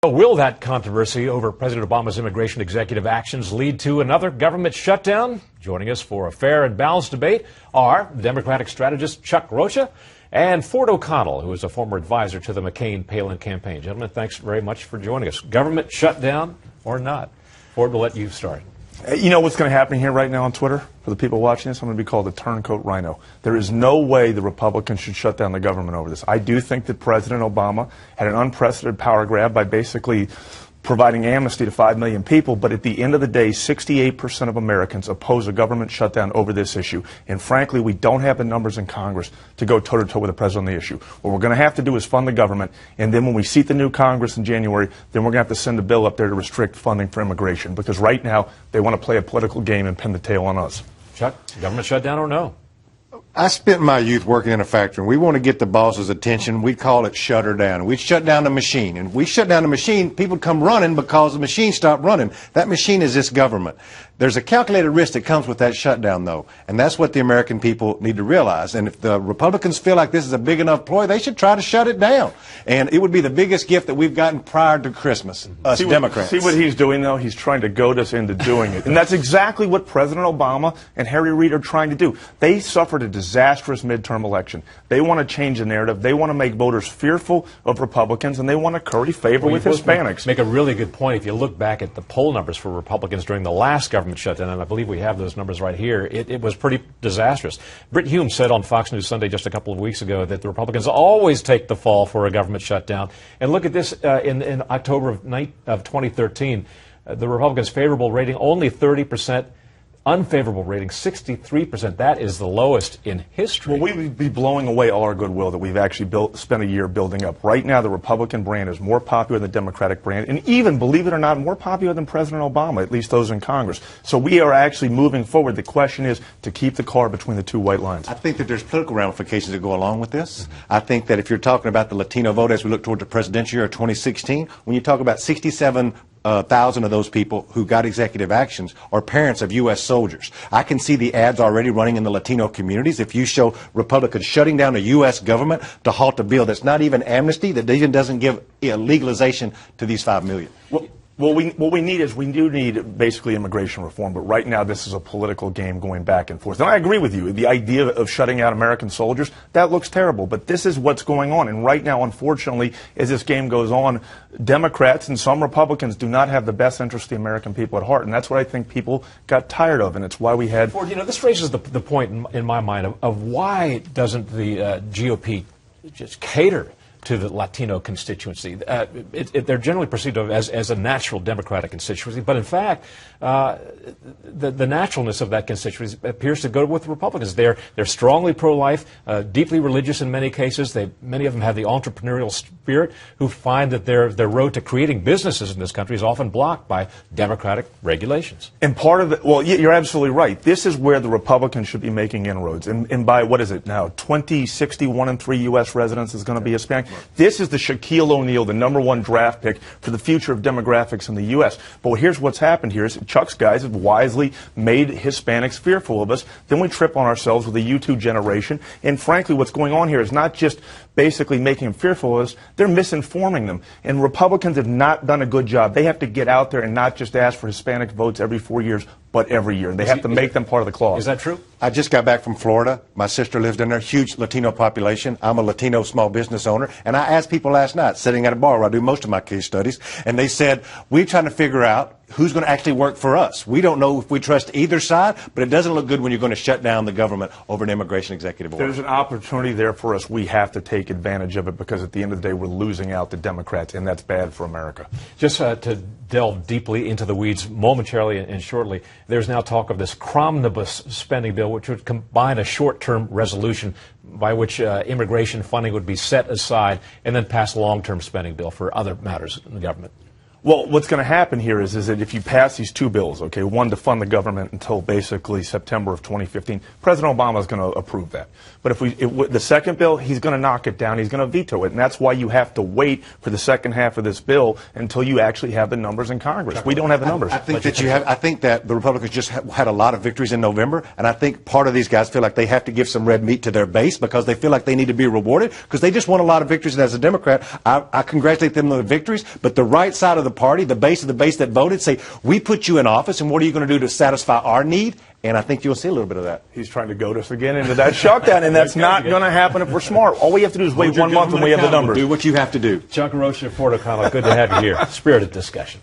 Will that controversy over President Obama's immigration executive actions lead to another government shutdown? Joining us for a fair and balanced debate are Democratic strategist Chuck Rocha and Ford O'Connell, who is a former advisor to the McCain-Palin campaign. Gentlemen, thanks very much for joining us. Government shutdown or not? Ford, we'll let you start. You know what's going to happen here right now on Twitter? For the people watching this, I'm going to be called a turncoat rhino. There is no way the Republicans should shut down the government over this. I do think that President Obama had an unprecedented power grab by basically providing amnesty to 5 million people, but at the end of the day, 68% of Americans oppose a government shutdown over this issue. And frankly, we don't have the numbers in Congress to go toe-to-toe with the president on the issue. What we're going to have to do is fund the government, and then when we seat the new Congress in January, then we're going to have to send a bill up there to restrict funding for immigration, because right now they want to play a political game and pin the tail on us. Chuck, government shutdown or no? I spent my youth working in a factory, and we want to get the boss's attention. We'd call it shut her down. We'd shut down the machine. And we shut down the machine, people come running because the machine stopped running. That machine is this government. There's a calculated risk that comes with that shutdown, though, and that's what the American people need to realize. And if the Republicans feel like this is a big enough ploy, they should try to shut it down. And it would be the biggest gift that we've gotten prior to Christmas, us Democrats. See what he's doing, though? He's trying to goad us into doing it. And that's exactly what President Obama and Harry Reid are trying to do. They suffered a disastrous midterm election. They want to change the narrative. They want to make voters fearful of Republicans, and they want to curry favor with Hispanics. Make a really good point. If you look back at the poll numbers for Republicans during the last government shutdown, and I believe we have those numbers right here, it was pretty disastrous. Britt Hume said on Fox News Sunday just a couple of weeks ago that the Republicans always take the fall for a government shutdown. And look at this, in October of 2013, the Republicans' favorable rating only 30%. Unfavorable rating, 63%. That is the lowest in history. Well, we would be blowing away all our goodwill that we've actually spent a year building up. Right now, the Republican brand is more popular than the Democratic brand, and even, believe it or not, more popular than President Obama, at least those in Congress. So we are actually moving forward. The question is to keep the car between the two white lines. I think that there's political ramifications that go along with this. I think that if you're talking about the Latino vote as we look toward the presidential year of 2016, when you talk about 67,000 of those people who got executive actions are parents of U.S. soldiers. I can see the ads already running in the Latino communities. If you show Republicans shutting down the U.S. government to halt a bill that's not even amnesty, that even doesn't give legalization to these 5 million. What we do need basically immigration reform, but right now this is a political game going back and forth. And I agree with you. The idea of shutting out American soldiers, that looks terrible, but this is what's going on. And right now, unfortunately, as this game goes on, Democrats and some Republicans do not have the best interest of the American people at heart. And that's what I think people got tired of, and it's why we had... Ford, you know, this raises the point in my mind of why doesn't the GOP just cater to the Latino constituency. They're generally perceived as a natural Democratic constituency, but in fact, the naturalness of that constituency appears to go with the Republicans. They're strongly pro-life, deeply religious in many cases. Many of them have the entrepreneurial spirit, who find that their road to creating businesses in this country is often blocked by Democratic regulations. And part of it, well, you're absolutely right. This is where the Republicans should be making inroads. And by, what is it now, 2060, 1 in 3 U.S. residents is going to be Hispanic. This is the Shaquille O'Neal, the #1 draft pick for the future of demographics in the U.S. But here's what's happened here is Chuck's guys have wisely made Hispanics fearful of us. Then we trip on ourselves with the U2 generation. And frankly, what's going on here is not just basically making them fearful of us, they're misinforming them. And Republicans have not done a good job. They have to get out there and not just ask for Hispanic votes every 4 years, but every year. They have to make them part of the clause. Is that true? I just got back from Florida. My sister lives in there, huge Latino population. I'm a Latino small business owner. And I asked people last night, sitting at a bar where I do most of my case studies, and they said, we're trying to figure out who's going to actually work for us. We don't know if we trust either side, but it doesn't look good when you're going to shut down the government over an immigration executive order. There's an opportunity there for us. We have to take advantage of it, because at the end of the day, we're losing out to Democrats, and that's bad for America. Just to delve deeply into the weeds momentarily and shortly, there's now talk of this cromnibus spending bill, which would combine a short-term resolution by which immigration funding would be set aside and then pass a long-term spending bill for other matters in the government. Well, what's going to happen here is that if you pass these two bills, okay, one to fund the government until basically September of 2015, President Obama is going to approve that. But if the second bill, he's going to knock it down. He's going to veto it, and that's why you have to wait for the second half of this bill until you actually have the numbers in Congress. We don't have the numbers. I think that the Republicans just had a lot of victories in November, and I think part of these guys feel like they have to give some red meat to their base because they feel like they need to be rewarded because they just won a lot of victories. And as a Democrat, I congratulate them on the victories, but the right side of the party, the base of the base that voted, say, we put you in office, and what are you going to do to satisfy our need? And I think you'll see a little bit of that. He's trying to goad us again into that shutdown, and that's not going to happen if we're smart. All we have to do is wait 1 month and we have the numbers. Do what you have to do. Chuck Rocha, Fort O'Connell, good to have you here. Spirited discussion.